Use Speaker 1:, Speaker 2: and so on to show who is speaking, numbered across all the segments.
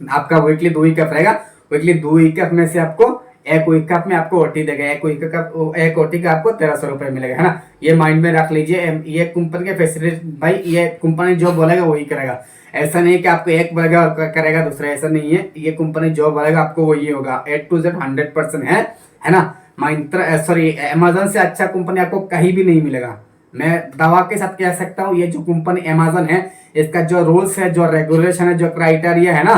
Speaker 1: आपका weekly 2 week रहेगा। Weekly 2 week में से आपको एक वीक में आपको ओटी देगा, एक ओटी का आपको 1300 रुपये मिलेगा, है ना। ये माइंड में रख लीजिए। ये कंपनी के फैसिलिटी भाई, ये कंपनी जो बोलेगा वही करेगा। ऐसा नहीं है कि आपको एक बोलेगा और करेगा दूसरा, ऐसा नहीं है। ये कंपनी जो बोलेगा आपको वही होगा। A to Z 100% है ना। Myntra सॉरी अमेजन से अच्छा कंपनी आपको कहीं भी नहीं मिलेगा। मैं दवा के साथ कह सकता हूँ, ये जो कंपनी अमेजन है, इसका जो रूल्स है, जो रेगुलेशन है, जो क्राइटेरिया है ना,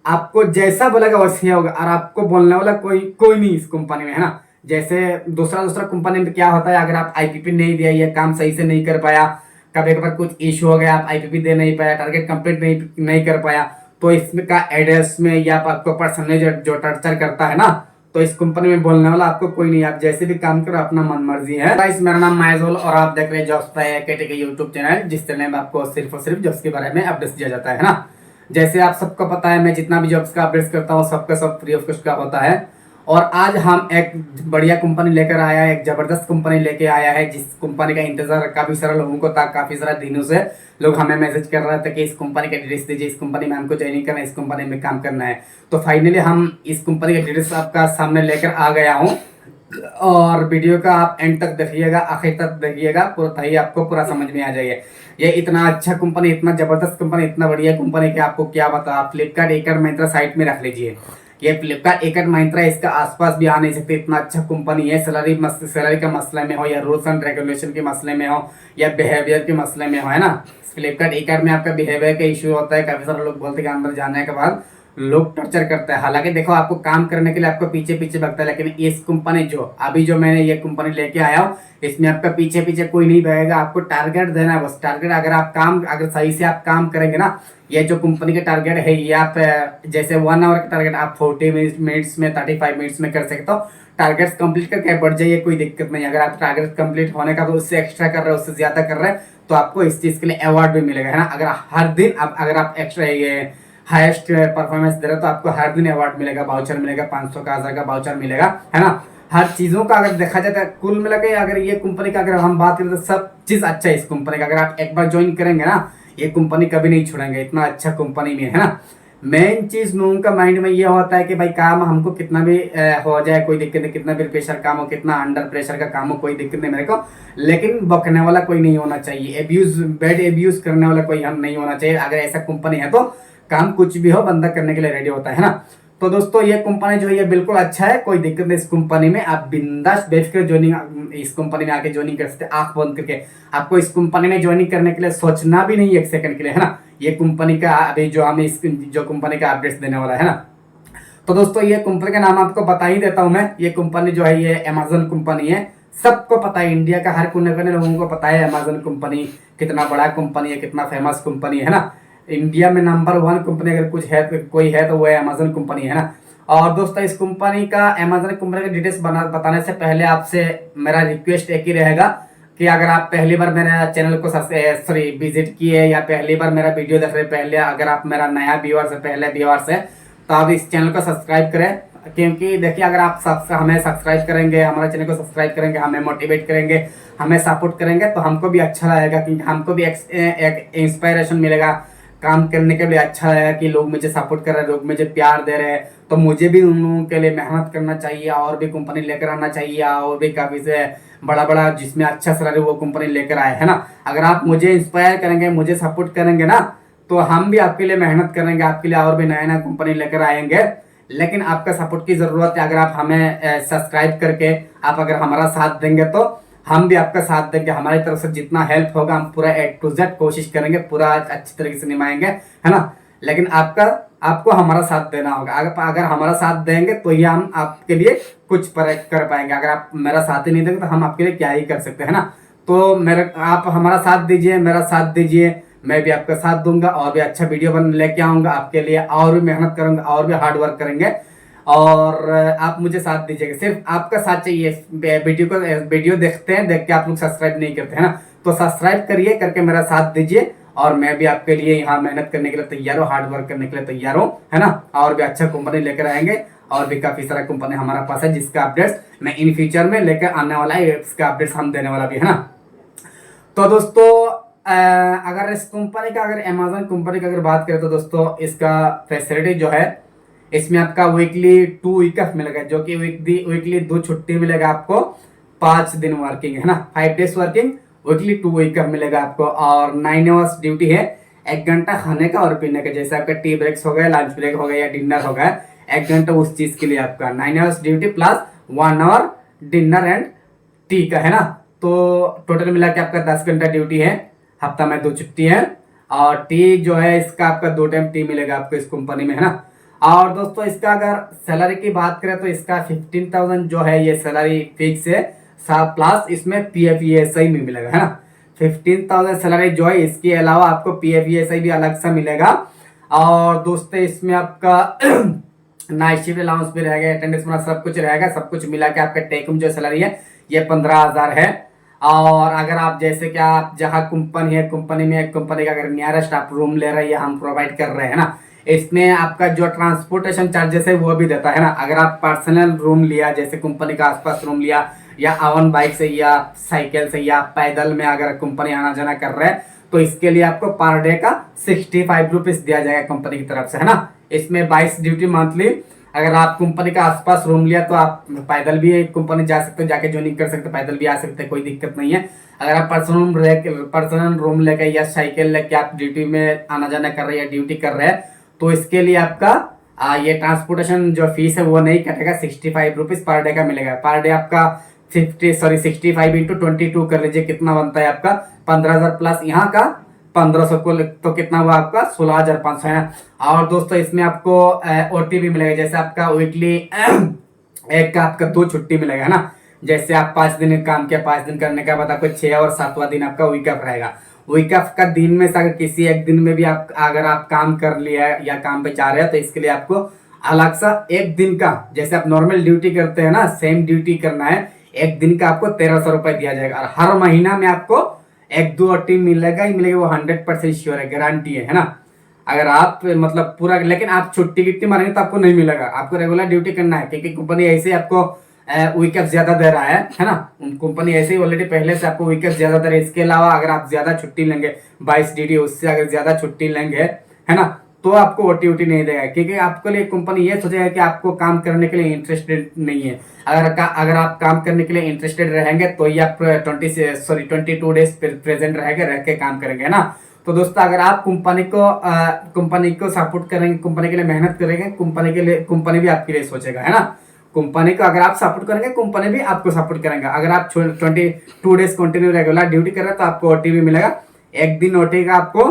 Speaker 1: आपको जैसा बोलेगा वैसे ही होगा। और आपको बोलने वाला कोई कोई नहीं इस कंपनी में, है ना। जैसे दूसरा दूसरा कंपनी में क्या होता है, अगर आप आईपीपी नहीं दिया, ये काम सही से नहीं कर पाया, कभी कभार कुछ इशू हो गया, आप आईपीपी दे नहीं पाया, टारगेट कंप्लीट नहीं कर पाया, तो इसमें का एड्रेस में या आपको पर्सनली जो टर्चर करता है ना, तो इस कंपनी में बोलने वाला आपको कोई नहीं। आप जैसे भी काम करो, अपना मन मर्जी है। गाइस, मेरा नाम माइजुल और आप देख रहे हैं जॉब्स बाय केटी के यूट्यूब चैनल, जिस चैनल में आपको सिर्फ और सिर्फ जॉब्स के बारे में अपडेट्स दिया जाता है ना। जैसे आप सबको पता है, मैं जितना भी जॉब्स का अपडेट्स करता हूँ सबका सब फ्री ऑफ कॉस्ट का होता है। और आज हम एक बढ़िया कंपनी लेकर आया है, एक जबरदस्त कंपनी लेके आया है, जिस कंपनी का इंतजार काफी सारे लोगों को था। काफी सारे दिनों से लोग हमें मैसेज कर रहे थे कि इस कंपनी का डिटेल्स दीजिए, इस कंपनी में हमको ज्वाइनिंग करना है, इस कंपनी में काम करना है। तो फाइनली हम इस कंपनी के डिटेल्स आपका सामने लेकर आ गया हूँ। और वीडियो का आप एंड तक देखिएगा, आखिर तक देखिएगा, ताकि आपको पूरा समझ में आ जाएगा। ये इतना अच्छा कंपनी, इतना जबरदस्त कंपनी, इतना बढ़िया कंपनी कि आपको क्या बता। आप फ्लिपकार्ट एकट महिंद्रा साइट में रख लीजिए। ये फ्लिपकार्ट एकट महिंद्रा इसका आसपास भी आ नहीं सकते, इतना अच्छा कंपनी है। सैलरी का मसले में हो, या रूल्स एंड रेगुलेशन के मसले में हो, या बिहेवियर के मसले में हो, है ना। फ्लिपकार्ट एकट में आपका बिहेवियर का इशू होता है। काफी सारे लोग बोलते हैं कि अंदर जाने के बाद लोग टॉर्चर करते हैं। हालांकि देखो, आपको काम करने के लिए आपको पीछे पीछे भगता है, लेकिन इस कंपनी जो मैंने ये कंपनी लेके आया हूँ, इसमें आपका पीछे पीछे कोई नहीं भागेगा। आपको टारगेट देना है बस। टारगेट अगर सही से आप काम करेंगे ना, ये जो कंपनी के टारगेट है, ये आप जैसे 1 आवर का टारगेट आप 40 मिनट्स में, 35 मिनट्स में कर सकते हो। टारगेट्स कंप्लीट करके बढ़ जाइए, कोई दिक्कत नहीं। अगर आप टारगेट कंप्लीट होने का तो उससे एक्स्ट्रा कर रहे हो, उससे ज्यादा कर रहे हैं, तो आपको इस चीज के लिए अवार्ड भी मिलेगा, है ना। अगर हर दिन अगर आप एक्स्ट्रा ये हाईएस्ट परफॉर्मेंस दे रहे हो, तो आपको हर दिन अवार्ड मिलेगा, वाउचर मिलेगा, 500 का, 1000 का वाउचर मिलेगा, है ना। हर चीजों का अगर देखा जाए तो कुल मिला के, अगर ये कंपनी का अगर हम बात करें तो सब चीज अच्छा है इस कंपनी का। अगर आप एक बार ज्वाइन करेंगे ना, ये कंपनी कभी नहीं छोड़ेंगे, इतना अच्छा कंपनी में, है ना। मेन चीज लोगों का माइंड में ये होता है कि भाई काम हमको कितना भी हो जाए कोई दिक्कत नहीं, कितना भी प्रेशर काम हो, कितना अंडर प्रेशर का काम हो, कोई दिक्कत नहीं मेरे को, लेकिन बकने वाला कोई नहीं होना चाहिए। बैड एब्यूज करने वाला कोई हम नहीं होना चाहिए। अगर ऐसा कंपनी है तो काम कुछ भी हो बंदा करने के लिए रेडी होता है ना। तो दोस्तों, ये कंपनी जो है ये बिल्कुल अच्छा है, कोई दिक्कत नहीं। इस कंपनी में आप बिंदास बेफिक्र ज्वाइनिंग, इस कंपनी में आके ज्वाइनिंग कर सकते हैं आंख बंद करके। आपको इस कंपनी में ज्वाइनिंग करने के लिए सोचना भी नहीं एक सेकंड के लिए, है ना। ये कंपनी का अभी जो हमें जो कंपनी का अपडेट्स देने वाला है ना। तो दोस्तों, ये कंपनी का नाम आपको बता ही देता हूं मैं। ये कंपनी जो है ये अमेजन कंपनी है। सबको पता है, इंडिया का हर कोने कोने लोगों को पता है अमेजन कंपनी कितना बड़ा कंपनी है, कितना फेमस कंपनी है ना। इंडिया में नंबर 1 कंपनी अगर कुछ है तो कोई है तो वो है अमेजन कंपनी, है ना। और दोस्तों, इस कंपनी का, अमेजन कंपनी का डिटेल्स बताने से पहले आपसे मेरा रिक्वेस्ट एक ही रहेगा कि अगर आप पहली बार मेरे चैनल को विजिट किए, या पहली बार मेरा वीडियो देख रहे, पहले अगर आप मेरा नया व्यूअर्स है, पहले व्यूअर्स है, तो आप इस चैनल को सब्सक्राइब करें। क्योंकि देखिए, अगर आप हमें सब्सक्राइब करेंगे, हमारे चैनल को सब्सक्राइब करेंगे, हमें मोटिवेट करेंगे, हमें सपोर्ट करेंगे, तो हमको भी अच्छा लगेगा, क्योंकि हमको भी एक इंस्पायरेशन मिलेगा काम करने के लिए। अच्छा लगेगा कि लोग मुझे सपोर्ट कर रहे हैं, लोग मुझे प्यार दे रहे हैं, तो मुझे भी उन लोगों के लिए मेहनत करना चाहिए, और भी कंपनी लेकर आना चाहिए, और भी काफी से बड़ा बड़ा जिसमें अच्छा सैलरी वो कंपनी लेकर आए, है ना। अगर आप मुझे इंस्पायर करेंगे, मुझे सपोर्ट करेंगे ना, तो हम भी आपके लिए मेहनत करेंगे, आपके लिए और भी नया नया कंपनी लेकर आएंगे। लेकिन आपका सपोर्ट की जरूरत है। अगर आप हमें सब्सक्राइब करके आप अगर हमारा साथ देंगे, तो हम भी आपका साथ देंगे। हमारी तरफ से जितना हेल्प होगा हम पूरा A to Z कोशिश करेंगे, पूरा अच्छी तरीके से निभाएंगे, है ना। लेकिन आपको हमारा साथ देना होगा। अगर हमारा साथ देंगे तो ही हम आपके लिए कुछ कर पाएंगे। अगर आप मेरा साथ ही नहीं देंगे तो हम आपके लिए क्या ही कर सकते हैं, है ना। तो आप हमारा साथ दीजिए, मेरा साथ दीजिए, मैं भी आपका साथ दूंगा, और भी अच्छा वीडियो बन लेके आऊंगा आपके लिए, और भी मेहनत करूंगा, और भी हार्ड वर्क करेंगे, और आप मुझे साथ दीजिएगा। सिर्फ आपका साथ चाहिए। वीडियो देखते हैं, देख के आप लोग सब्सक्राइब नहीं करते, है ना। तो सब्सक्राइब करिए, करके मेरा साथ दीजिए, और मैं भी आपके लिए यहाँ मेहनत करने के लिए तैयार हूँ, हार्ड वर्क करने के लिए तैयार हूँ, है ना। और भी अच्छा कंपनी लेकर आएंगे, और भी काफी सारा कंपनी हमारा पास है, जिसका अपडेट्स मैं इन फ्यूचर में लेकर आने वाला है। इसका अपडेट्स हम देने वाला भी, है ना। तो दोस्तों, अगर इस कंपनी का, अगर अमेजन कंपनी का अगर बात करें तो दोस्तों इसका फैसिलिटी जो है, इसमें आपका वीकली 2 वीक मिलेगा, जो कि वीकली 2 छुट्टी मिलेगा आपको, 5 दिन वर्किंग है ना, 5 डेज वर्किंग, वीकली 2 वीक मिलेगा आपको, और 9 आवर्स ड्यूटी है, 1 घंटा खाने का और पीने का, जैसे आपका टी ब्रेक्स हो गया, लंच ब्रेक हो गया या डिनर हो गया, 1 घंटा उस चीज के लिए आपका 9 hours duty plus 1 hour dinner and tea का है ना। तो टोटल मिला के आपका 10 घंटा ड्यूटी है, हफ्ता में 2 छुट्टी है, और टी जो है इसका आपका 2 टाइम टी मिलेगा आपको इस कंपनी में है ना। और दोस्तों इसका अगर सैलरी की बात करें तो इसका 15,000 जो है ये सैलरी फिक्स है, प्लस इसमें P F E S I भी मिलेगा है ना। 15,000 सैलरी जो है, इसके अलावा आपको P F E S I भी अलग सा मिलेगा। और दोस्तों इसमें आपका नाइट शिफ्ट अलाउंस भी रहेगा, अटेंडेंस बोनस सब कुछ रहेगा, सब कुछ मिला के आपका टेक होम जो सैलरी है ये 15,000 है। और अगर आप जैसे कि आप जहाँ कंपनी है, कंपनी में कंपनी का अगर नियरेस्ट आप रूम ले रहे हैं या हम प्रोवाइड कर रहे हैं ना, इसमें आपका जो ट्रांसपोर्टेशन चार्जेस है वो भी देता है ना। अगर आप पर्सनल रूम लिया, जैसे कंपनी का आसपास रूम लिया, या आवन बाइक से या साइकिल से या पैदल में अगर कंपनी आना जाना कर रहे हैं, तो इसके लिए आपको पर डे का 65 रुपीज दिया जाएगा कंपनी की तरफ से है ना। इसमें 22 ड्यूटी मंथली। अगर आप कंपनी का आसपास रूम लिया तो आप पैदल भी कंपनी जा सकते हो, जाके ज्वाइनिंग कर सकते हो, पैदल भी आ सकते हैं, कोई दिक्कत नहीं है। अगर आप पर्सनल रूम लेके या साइकिल लेके आप ड्यूटी में आना जाना कर रहे हैं या ड्यूटी कर रहे हैं, तो इसके लिए आपका ये ट्रांसपोर्टेशन जो फीस है वो नहीं कटेगा, 65 रुपीज पर डे का मिलेगा। पर डे आपका 65 इंटू 22 कर लीजिए, कितना बनता है आपका 15,000 प्लस यहाँ का 1500 को, तो कितना हुआ आपका 16,500 है। और दोस्तों इसमें आपको ओटी भी मिलेगा, जैसे आपका वीकली एक का आपका 2 छुट्टी मिलेगा है ना। जैसे आप 5 दिन काम किया, 5 दिन करने के बाद आपको 6 और 7वां दिन आपका वीक ऑफ रहेगा। वीक ऑफ का दिन में से अगर किसी एक दिन में भी आप अगर आप काम कर लिया है या काम पे जा रहे हैं, तो इसके लिए आपको अलग सा एक दिन का, जैसे आप नॉर्मल ड्यूटी करते हैं ना, सेम ड्यूटी करना है, एक दिन का आपको 1,300 रुपए दिया जाएगा। और हर महीना में आपको 1-2 मिलेगा ही मिलेगा, वो 100% श्योर है, गारंटी है ना। अगर आप मतलब पूरा, लेकिन आप छुट्टी किट्टी मारेंगे तो आपको नहीं मिलेगा, आपको रेगुलर ड्यूटी करना है, क्योंकि कंपनी ऐसे ही आपको वीक ऑफ ज्यादा दे रहा है ना। कंपनी ऐसे ही ऑलरेडी पहले से आपको वीक ऑफ ज्यादा दे रहा है। इसके अलावा अगर आप ज्यादा छुट्टी लेंगे, 22 ड्यूटी उससे अगर ज्यादा छुट्टी लेंगे है ना, तो आपको ओटी ओटी नहीं देगा, क्योंकि आपके लिए कंपनी ये सोचेगा कि आपको काम करने के लिए इंटरेस्टेड नहीं है। अगर आप काम करने के लिए इंटरेस्टेड रहेंगे तो ये आप 22 डेज प्रेजेंट रहेंगे, रह के काम करेंगे ना। तो दोस्तों अगर आप कंपनी को सपोर्ट करेंगे, कंपनी के लिए मेहनत करेंगे, कंपनी भी आपके लिए सोचेगा है ना। कंपनी को अगर आप सपोर्ट करेंगे, कंपनी भी आपको सपोर्ट करेंगे। अगर आप 22 डेज कंटिन्यू रेगुलर ड्यूटी कर रहे हैं तो आपको ओटी भी मिलेगा, एक दिन ओटी का आपको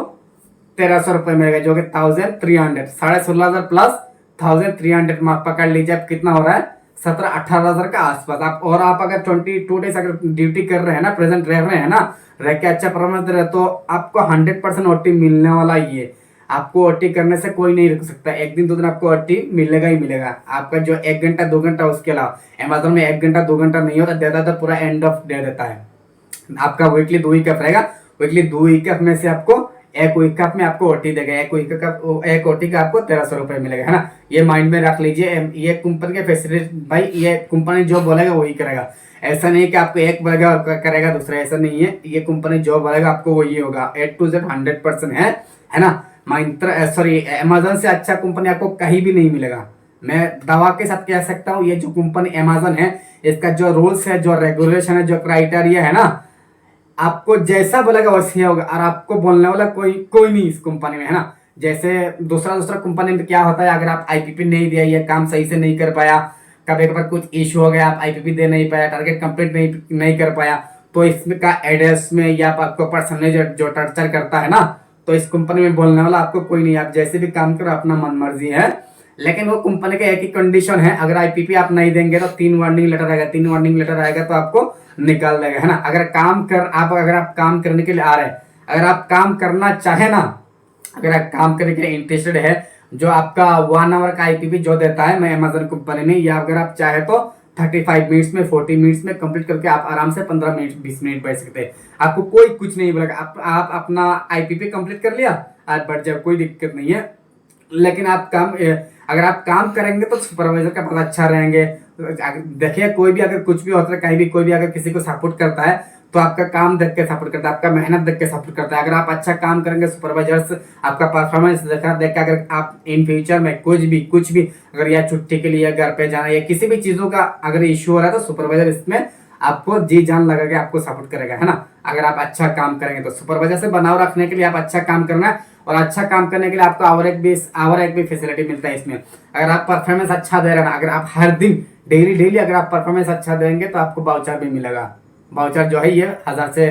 Speaker 1: 1,300 रुपए मिलेगा, जो कि 1,300, 16,500 प्लस 1,300 मार्क पकड़ लीजिए, आप कितना हो रहा है 17-18,000 का आसपास। और आप अगर 22 डेज अगर ड्यूटी कर रहे हैं ना, प्रेजेंट रह रहे हैं ना, रह के अच्छा परफॉर्मेंस दे रहे, तो आपको 100% ओटी मिलने वाला ही है। आपको ओटी करने से कोई नहीं रुक सकता, एक दिन 2 दिन आपको ओटी मिलेगा ही मिलेगा। आपका जो 1 घंटा 2 घंटा, उसके अलावा अमेजोन में 1 घंटा 2 घंटा नहीं होता, देता तो पूरा एंड ऑफ डे देता है। आपका वीकली 2 वीक रहेगा, वीकली 2 वीक में से आपको एक वीक में आपको ओटी देगा, एक ओटी का आपको 1,300 रुपए मिलेगा है ना। ये माइंड में रख लीजिए, ये कंपनी के फैसिलिटी भाई, ये कंपनी जो बोलेगा वही करेगा। ऐसा नहीं कि आपको एक बोलेगा करेगा दूसरा, ऐसा नहीं है। ये कंपनी जो बोलेगा आपको वही होगा, A to Z 100% है ना। अमेजन से अच्छा कंपनी आपको कहीं भी नहीं मिलेगा, मैं दवा के साथ कह सकता हूँ। ये जो कंपनी अमेजन है, इसका जो रूल्स है, जो रेगुलेशन है, जो क्राइटेरिया है ना, आपको जैसा बोलेगा वैसे होगा, और आपको बोलने वाला कोई नहीं इस कंपनी में है ना। जैसे दूसरा कंपनी में क्या होता है, अगर आप आईपीपी नहीं दिया, ये काम सही से नहीं कर पाया, कभी कभार कुछ इशू हो गया, आप आईपीपी दे नहीं पाया, टारगेट कंप्लीट नहीं कर पाया, तो इसमें का एड्रेस में या आपको पर्सनली जो टर्चर करता है ना, तो इस कंपनी में बोलने वाला आपको कोई नहीं। आप जैसे भी काम करो, अपना मन मर्जी है। लेकिन वो कंपनी का एक ही कंडीशन है, अगर आईपीपी आप नहीं देंगे तो 3 वार्निंग लेटर आएगा, 3 वार्निंग लेटर आएगा तो आपको निकाल देगा है ना। अगर आप काम करने के लिए आ रहे हैं, अगर आप काम करना चाहे ना, अगर आप काम करने के लिए इंटरेस्टेड है, जो आपका 1 आवर का आईपीपी जो देता है मैं अमेजन कंपनी में, या अगर आप चाहे तो 35 मिनट्स में 40 मिनट्स में कंप्लीट करके आप आराम से 15 मिनट 20 मिनट बैठ सकते हैं। आपको कोई कुछ नहीं बोलेगा, आप अपना आईपीपी कंप्लीट कर लिया, आप बढ़ जाओ, कोई दिक्कत नहीं है। लेकिन अगर आप काम करेंगे तो सुपरवाइजर का पता अच्छा रहेंगे। देखिए कोई भी अगर कुछ भी होता है, कहीं भी कोई भी अगर किसी को सपोर्ट करता है, तो आपका काम देख के सपोर्ट करता है, आपका मेहनत देख के सपोर्ट करता है। अगर आप अच्छा काम करेंगे, सुपरवाइजर्स आपका परफॉर्मेंस देखा देख के अगर आप इन फ्यूचर में कुछ भी अगर या छुट्टी के लिए घर पे जाना या किसी भी चीजों का अगर इश्यू हो रहा है तो सुपरवाइजर इसमें आपको जी जान लगा के आपको सपोर्ट करेगा, है ना। अगर आप अच्छा काम करेंगे तो सुपरवाइजर से बनाव रखने के लिए आप अच्छा काम करना है, और अच्छा काम करने के लिए आपको और एक भी फैसिलिटी मिलता है इसमें। अगर आप परफॉर्मेंस अच्छा दे रहे हैं ना, अगर आप हर दिन डेली अगर आप परफॉर्मेंस अच्छा देंगे तो आपको वाउचर भी मिलेगा। वाउचर जो है ये 1000 से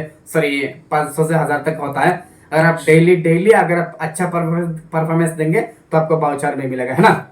Speaker 1: 500 से 1000 तक होता है। अगर आप डेली अगर आप अच्छा परफॉर्मेंस देंगे तो आपको वाउचर भी मिलेगा, है ना।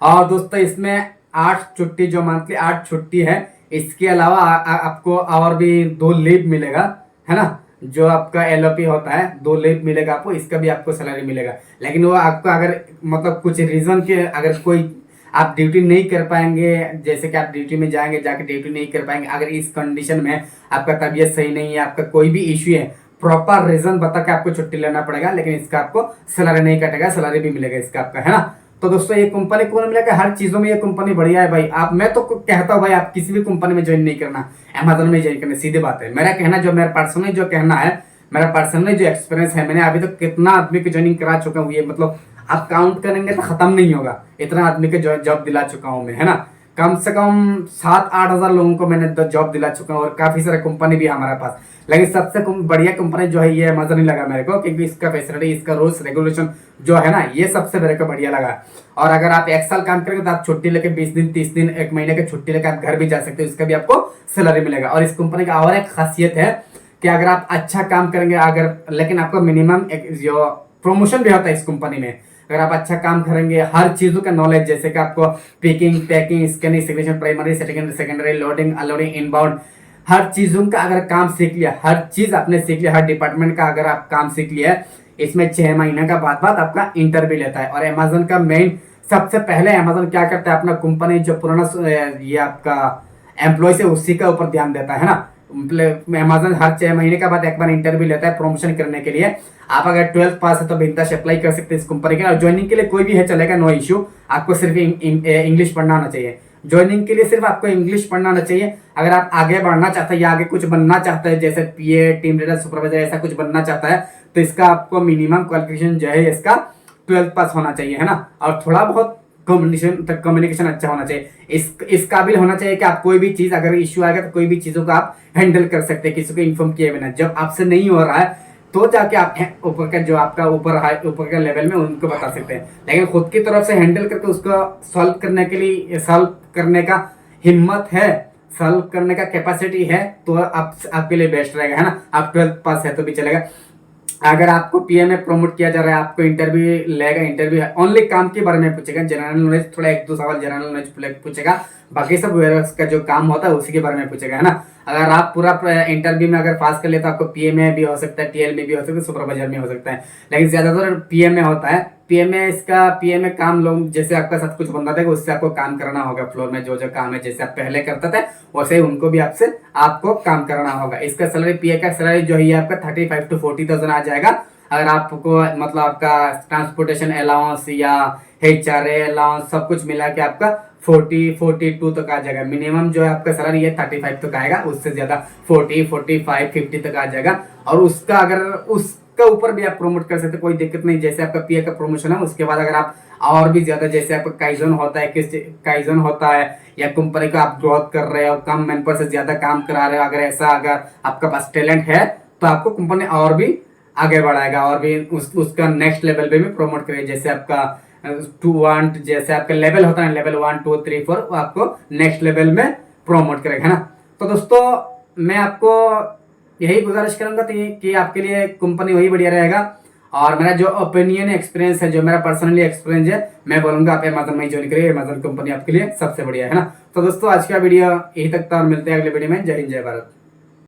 Speaker 1: और दोस्तों इसमें 8 छुट्टी जो मंथली 8 छुट्टी है, इसके अलावा आपको और भी 2 लीव मिलेगा, है ना। जो आपका एलओपी होता है 2 लीव मिलेगा आपको, इसका भी आपको सैलरी मिलेगा। लेकिन वो आपको अगर मतलब कुछ रीजन के अगर कोई आप ड्यूटी नहीं कर पाएंगे, जैसे कि आप ड्यूटी में जाएंगे जाके ड्यूटी नहीं कर पाएंगे, अगर इस कंडीशन में आपका तबीयत सही नहीं है, आपका कोई भी इश्यू है, प्रॉपर रीजन बता के आपको छुट्टी लेना पड़ेगा। लेकिन इसका आपको सैलरी नहीं कटेगा, सैलरी भी मिलेगा इसका आपका, है ना। तो दोस्तों ये कंपनी कौन मिलेगा, हर चीजों में ये कंपनी बढ़िया है भाई। आप मैं तो कहता हूँ भाई आप किसी भी कंपनी में ज्वाइन नहीं करना, अमेजन में ज्वाइन करना, सीधी बात है। मेरा कहना जो मेरा पर्सनली जो कहना है, मेरा पर्सनली जो एक्सपीरियंस है, मैंने अभी तक कितना आदमी की ज्वाइनिंग करा चुका हूँ, ये मतलब आप काउंट करेंगे तो खत्म नहीं होगा, इतना आदमी के जॉब दिला चुका हूँ मैं, है ना। कम से कम 7-8 हजार लोगों को मैंने जॉब दिला चुका हूँ, और काफी सारे कंपनी भी है हमारे पास। लेकिन सबसे बढ़िया कंपनी जो है ये अमेजन ही लगा मेरे को, क्योंकि इसका फैसिलिटी, इसका रूल्स रेगुलेशन जो है ना, ये सबसे मेरे को बढ़िया लगा। और अगर आप 1 साल काम करेंगे तो आप छुट्टी लेके 20 दिन 30 दिन 1 महीने की छुट्टी लेकर आप घर भी जा सकते हो, इसका भी आपको सैलरी मिलेगा। और इस कंपनी का और एक खासियत है कि अगर आप अच्छा काम करेंगे, अगर लेकिन आपको मिनिमम जो प्रमोशन भी होता है इस कंपनी में, अगर आप अच्छा काम करेंगे, हर चीजों का नॉलेज, जैसे कि आपको picking, packing, scanning, signature, primary, secondary, loading, unloading, inbound, हर चीजों का अगर काम सीख लिया, हर चीज आपने सीख लिया, हर डिपार्टमेंट का अगर आप काम सीख लिया, इसमें 6 महीने का बाद आपका इंटरव्यू लेता है। और अमेजन का मेन सबसे पहले अमेजन क्या करता है, अपना कंपनी जो पुराना ये आपका एम्प्लॉय है उसी का ऊपर ध्यान देता है ना। अमेजन हर 6 महीने के बाद एक बार इंटरव्यू लेता है प्रमोशन करने के लिए। आप अगर 12th पास है तो बिंदास अप्लाई कर सकते हैं इस कंपनी के। और ज्वाइनिंग के लिए कोई भी है चलेगा, नो इश्यू। आपको सिर्फ इंग्लिश पढ़ना आना चाहिए। ज्वाइनिंग के लिए सिर्फ आपको इंग्लिश पढ़ना आना चाहिए। अगर आप आगे बढ़ना चाहते हैं या आगे कुछ बनना चाहते हैं, जैसे पीए, टीम लीडर, सुपरवाइजर, ऐसा कुछ बनना चाहता है, तो इसका आपको मिनिमम क्वालिफिकेशन जो है इसका 12th पास होना चाहिए, है ना। और थोड़ा बहुत कम्युनिकेशन अच्छा होना चाहिए, इस काबिल होना चाहिए कि आप कोई भी चीज अगर इश्यू आएगा तो कोई भी चीजों का आप हैंडल कर सकते हैं, किसी को इन्फॉर्म किए बिना। जब आपसे नहीं हो रहा है तो जाके आप ऊपर का जो आपका ऊपर का लेवल में उनको बता सकते हैं। लेकिन खुद की तरफ से हैंडल करके उसको सॉल्व करने का हिम्मत है, सॉल्व करने का कैपेसिटी है, तो आपके लिए बेस्ट रहेगा, है ना। आप 12th पास है तो भी चलेगा। अगर आपको पीएम में प्रमोट किया जा रहा है, आपको इंटरव्यू लेगा, इंटरव्यू ओनली काम के बारे में पूछेगा, जनरल नॉलेज थोड़ा 1-2 सवाल जनरल नॉलेज पूछेगा, बाकी सब वेयरहाउस का जो काम होता है उसी के बारे में पूछेगा, है ना। अगर आप पूरा इंटरव्यू में अगर पास कर ले तो आपको पीएम में भी हो सकता है, टीएल में भी हो सकता है, सुपरवाइजर में हो सकता है। लेकिन ज्यादातर पीएम में होता है। पीएम में काम लोग जैसे आपका सब कुछ बनता था उससे आपको काम करना होगा, फ्लोर में जो जो काम है जैसे आप पहले करते थे वैसे ही उनको भी आपको काम करना होगा। इसका सैलरी, पीए का सैलरी जो है आपका 35 to 40,000 आ जाएगा। अगर आपको मतलब आपका ट्रांसपोर्टेशन अलाउंस या एचआरए अलाउंस सब कुछ मिला के आपका 42 तक आ जाएगा। मिनिमम जो है आपका सैलरी है 35 तक आएगा, उससे ज्यादा 40, 45, 50 तक आ जाएगा। और उसका अगर उसका ऊपर भी आप प्रमोट कर सकते, कोई दिक्कत नहीं। जैसे आपका पीए का प्रमोशन है उसके बाद अगर आप और भी ज्यादा, जैसे आपका काइजन होता है या कंपनी का आप ग्रोथ कर रहे हो, कम मैन पावर से ज्यादा काम करा रहे हो, अगर आपका पास टैलेंट है तो आपको कंपनी और भी आगे बढ़ाएगा और भी उसका नेक्स्ट लेवल पे भी प्रमोट करेगा। जैसे आपका 2-1 जैसे आपका लेवल होता है, लेवल 1, 2, 3, 4 वो आपको नेक्स्ट लेवल में प्रमोट करेगा, है ना। तो दोस्तों मैं आपको यही गुजारिश करूंगा कि आपके लिए कंपनी वही बढ़िया रहेगा। और मेरा जो ओपिनियन एक्सपीरियंस है, जो मेरा पर्सनली एक्सपीरियंस है, मैं बोलूंगा आप अमेजन में ज्वाइन करिए। अमेजन कंपनी आपके लिए सबसे बढ़िया है ना। तो दोस्तों आज का वीडियो यही तक था और मिलते हैं अगले वीडियो में। जय हिंद, जय भारत।